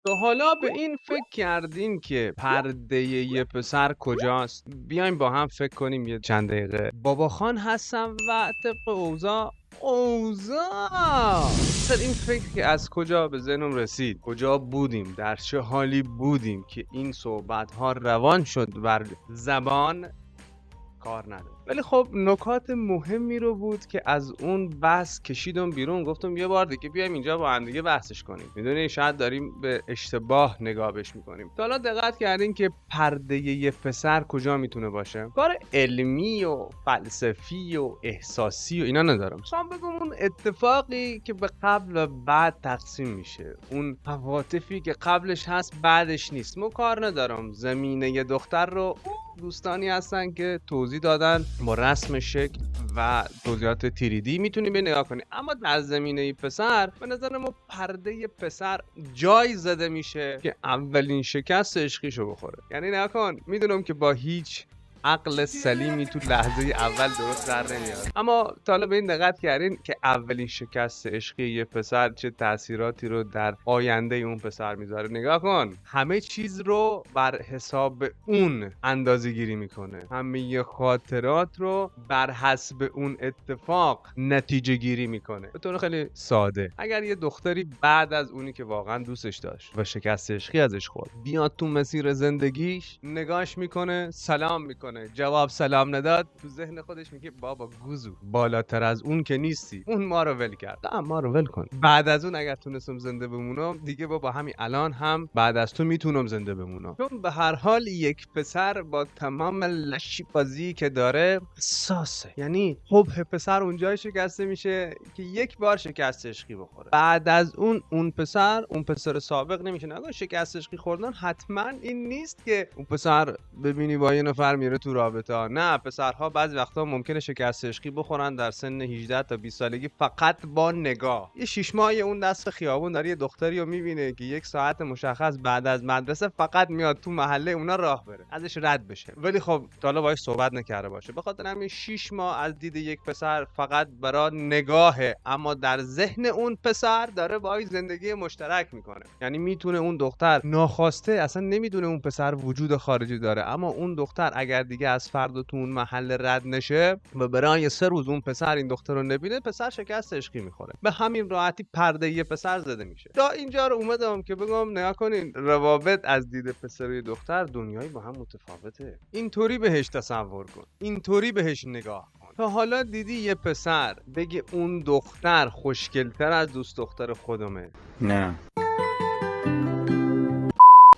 تا حالا به این فکر کردین که پرده یه پسر کجاست؟ بیایم با هم فکر کنیم یه چند دقیقه. بابا خان هستم و طبق اوضاع سر این فکر که از کجا به ذهنم رسید، کجا بودیم، در چه حالی بودیم که این صحبت ها روان شد بر زبان، کار نداره. ولی خب نکات مهمی رو بود که از اون بحث کشیدم بیرون. گفتم یه بار دیگه بیایم اینجا با هم دیگه بحثش کنیم. میدونی شاید داریم به اشتباه نگاه بهش میکنیم. تا حالا دقت کردین که پرده یه پسر کجا میتونه باشه؟ کار علمی و فلسفی و احساسی و اینا ندارم. میخوام بگم اون اتفاقی که به قبل و بعد تقسیم میشه، اون عواطفی که قبلش هست بعدش نیست. مو کار ندارم زمینه یه دختر رو دوستانی هستن که توضیح دادن با رسم شکل و توضیحات تیریدی میتونی به نگاه کنی، اما در زمینه پسر به نظر ما پرده پسر جای زده میشه که اولین شکست عشقیشو بخوره. یعنی نگاه کن، میدونم که با هیچ عقل سلیمی تو لحظه اول درست در نمیاد، اما تا حالا به این دقت کردین که اولین شکست عشقی یه پسر چه تاثیراتی رو در آینده اون پسر میذاره؟ نگاه کن، همه چیز رو بر حساب اون اندازه گیری میکنه، همه خاطرات رو بر حسب اون اتفاق نتیجه گیری میکنه. به طور خیلی ساده، اگر یه دختری بعد از اونی که واقعا دوستش داشت و شکست عشقی ازش خورد بیاد تو مسیر زندگیش، نگاش میکنه، سلام میکنه، جواب سلام نداد، تو ذهن خودش میگه بابا گوزو، بالاتر از اون که نیستی، اون ما رو ول کرد، نه ما رو ول کن. بعد از اون اگر تونستم زنده بمونم دیگه بابا همین الان هم بعد از تو میتونم زنده بمونم. چون به هر حال یک پسر با تمام لشی بازی که داره حساسه. یعنی خب پسر اونجای شکسته میشه که یک بار شکست عشقی بخوره، بعد از اون پسر سابق نمیشه. نگاه شکست عشقی خوردن حتما این نیست که اون پسر ببینی با یه نفر میره تو رابطه ها. نه، پسرها بعضی وقتا ممکنه شکست عشقی بخورن در سن 18 تا 20 سالگی فقط با نگاه. یه 6 ماهه اون دست خیابون داره یه دختری رو میبینه که یک ساعت مشخص بعد از مدرسه فقط میاد تو محله اونا راه بره، ازش رد بشه، ولی خب تا حالا باهاش صحبت نکرده باشه. به خاطر همین 6 ماه از دید یک پسر فقط برای نگاهه، اما در ذهن اون پسر داره باهاش زندگی مشترک میکنه. یعنی میتونه اون دختر ناخواسته، اصلا نمیدونه اون پسر وجود خارجی داره، اما اون دختر اگر دیگه از فردا تو اون محل رد نشه و برای 3 روز اون پسر این دختر رو نبینه، پسر شکست عشقی میخوره. به همین راحتی پرده یه پسر زده میشه. تا اینجا رو اومدم که بگم نگاه کنین، روابط از دید پسر و دختر دنیایی با هم متفاوته. اینطوری بهش تصور کن، اینطوری بهش نگاه کن. تا حالا دیدی یه پسر بگه اون دختر خوشگل‌تر از دوست دختر خودمه؟ نه.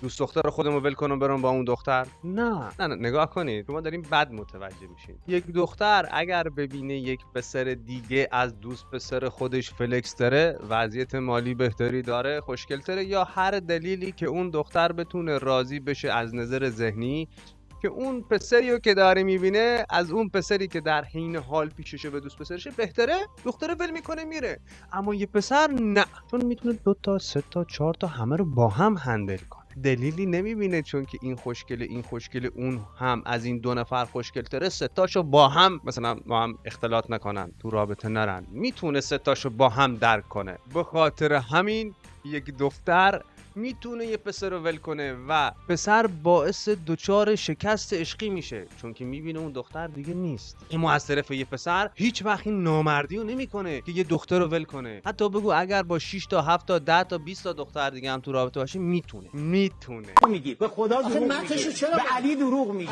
دوست دختر خودمو ول کنم برام با اون دختر؟ نه نگاه کنید، شما داریم بد متوجه میشین. یک دختر اگر ببینه یک پسر دیگه از دوست پسر خودش فلکس داره، وضعیت مالی بهتری داره، خوشگل‌تره، یا هر دلیلی که اون دختر بتونه راضی بشه از نظر ذهنی که اون پسریو که داره میبینه از اون پسری که در حین حال پیششه به دوست پسرشه بهتره، دختره ول میکنه میره. اما یه پسر نه، چون میتونه 2 تا 3 تا 4 تا همه رو با هم هندل کنه. دلیلی نمیبینه چون که این خوشگله اون هم از این 2 نفر خوشگل‌تره 3 تاشو با هم مثلا با هم اختلاط نکنن، تو رابطه نرن، میتونه 3 تاشو با هم درک کنه. به خاطر همین یک دختر میتونه یه پسر رو ول کنه و پسر باعث دچار شکست عشقی میشه چون که میبینه اون دختر دیگه نیست. اما از طرف یه پسر هیچ وقت این نامردی رو نمیکنه که یه دختر رو ول کنه. حتی بگو اگر با 6 تا 7 تا 10 تا 20 تا دختر دیگه هم تو رابطه باشه میتونه میگی به خدا دروغ میگی، به علی دروغ میگی.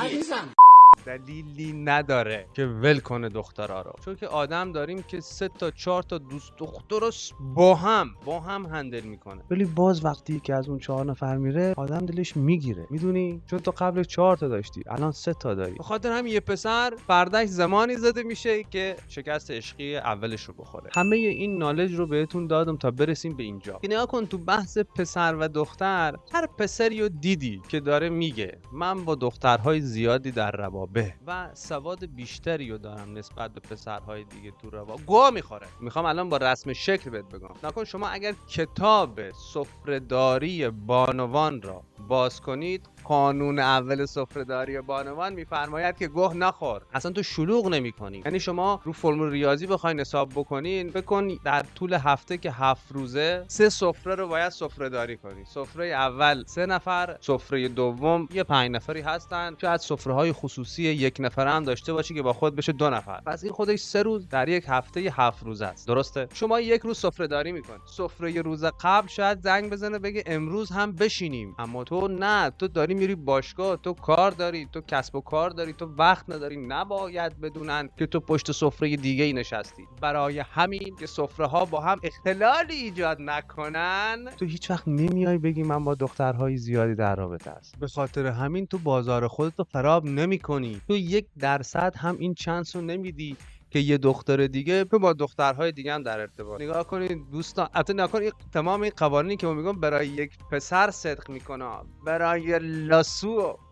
دلیلی نداره که ول کنه دخترها رو، چون که آدم داریم که 3 تا 4 تا دوست دختر رو با هم هندل میکنه، ولی باز وقتی که از اون 4 نفر میره آدم دلش میگیره، میدونی؟ چون تو قبل 4 تا داشتی الان 3 تا داری. به خاطر همین یه پسر پردهش زمانی زده میشه که شکست عشقی اولش رو بخوره. همه این نالج رو بهتون دادم تا برسیم به اینجا. نگاه کن، تو بحث پسر و دختر، هر پسری رو دیدی که داره میگه من با دخترهای زیادی در روابط و سواد بیشتری رو دارم نسبت به پسرهای دیگه تو روابط، گوه میخوره. میخوام الان با رسم شکل بهت بگم. نکن شما اگر کتاب سفره‌داری بانوان را باز کنید، قانون اول سفره‌داری بانوان میفرماید که گوه نخور. اصلا تو شلوغ نمی‌کنی. یعنی شما رو فرمول ریاضی بخواید حساب بکنین، بکن در طول هفته که 7 روزه 3 سفره رو باید سفره‌داری کنی. سفره اول 3 نفر، سفره دوم یه 5 نفری هستن. شاید سفره‌های خصوصی 1 نفره هم داشته باشی که با خود بشه 2 نفر. پس این خودش 3 روز در یک هفته 7 روز است. درسته؟ شما یک روز سفره‌داری می‌کنی. سفره روز قبل شاید زنگ بزنه بگه امروز هم بشینیم، اما تو نه، تو داری میری باشگاه، تو کار داری، تو کسب و کار داری، تو وقت نداری. نباید بدونن که تو پشت سفره دیگه ای نشستی. برای همین که سفره ها با هم اختلالی ایجاد نکنن، تو هیچ وقت نمیای بگی من با دخترهای زیادی در رابطه است. به خاطر همین تو بازار خودت رو خراب نمی‌کنی. تو 1% هم این چانس رو نمیدی که یه دختر دیگه با دخترهای دیگه هم در ارتباط. نگاه کنید دوستان، البته نگاه کنید تمام این قوانینی که ما میگم برای یک پسر صدق میکنه، برای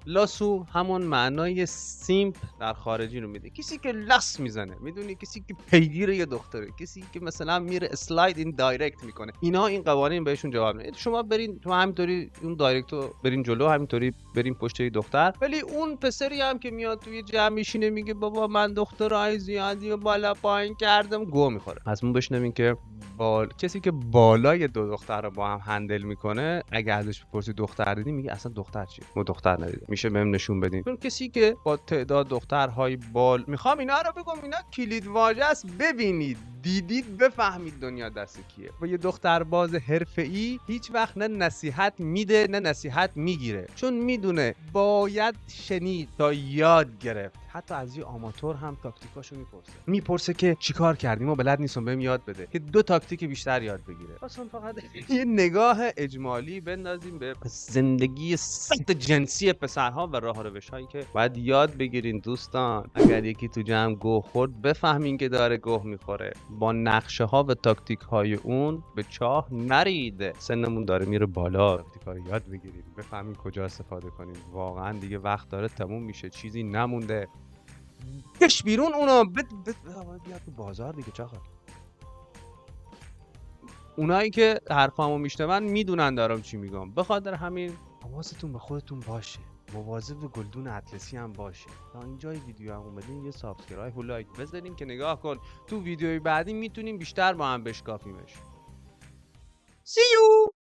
لاسو همون معنای سیمپ در خارجی رو میده. کسی که لاس میزنه، میدونی، کسی که پیگیر یه دختره، کسی که مثلا میره اسلاید این دایرکت میکنه. اینا این قوانین بهشون جواب میده. شما برین تو همینطوری اون دایرکت رو برین جلو، همینطوری برین پشت یه دختر، ولی اون پسری هم که میاد توی جمع میشینه میگه بابا من دخترای زیادی و بالا پایین کردم، گو میخوره. از اون بشنوین که کسی که بالای 2 دختر رو با هم هندل میکنه، اگه ازش بپرسی دختر دیدی، میگه اصلا دختر چی؟ ما دختر ندیدیم. میشه بهم نشون بدین؟ چون کسی که با تعداد دخترهای میخوام اینا رو بگم، اینا کلید واژه است. ببینید، دیدید، بفهمید دنیا دست کیه. و یه دخترباز حرفه‌ای هیچ وقت نه نصیحت میده نه نصیحت میگیره، چون میدونه باید شنید تا یاد گرفت. حتی از یه آماتور هم تاکتیکاشو میپرسه که چیکار کردی، ما بلد نیستم، بهم یاد بده که 2 تاکتیک بیشتر یاد بگیره. اصلا فقط یه نگاه اجمالی بندازیم به زندگی سخت جنسی پسرها و راه و روش‌هایی که باید یاد بگیرین. دوستان، اگر یکی تو جمع گوه خورد، بفهمین که داره گوه میخوره. با نقشه ها و تاکتیک های اون به چاه نرید. سنمون داره میره بالا، تاکتیک ها رو یاد بگیرید، بفهمین کجا استفاده کنید. واقعا دیگه وقت داره تموم میشه، چیزی نمونده. کش بیرون اونو بیاد تو بازار دیگه. چاقا اونایی که حرفامو میشنون میدونن دارم چی میگم. به خاطر همین حواستون به خودتون باشه، مواظب به گلدون اطلسی هم باشه. تا اینجای ویدیو هم اومدین یه سابسکرایب و لایک بزنین که نگاه کن تو ویدیوی بعدی میتونیم بیشتر با هم بشکافیمش. See you!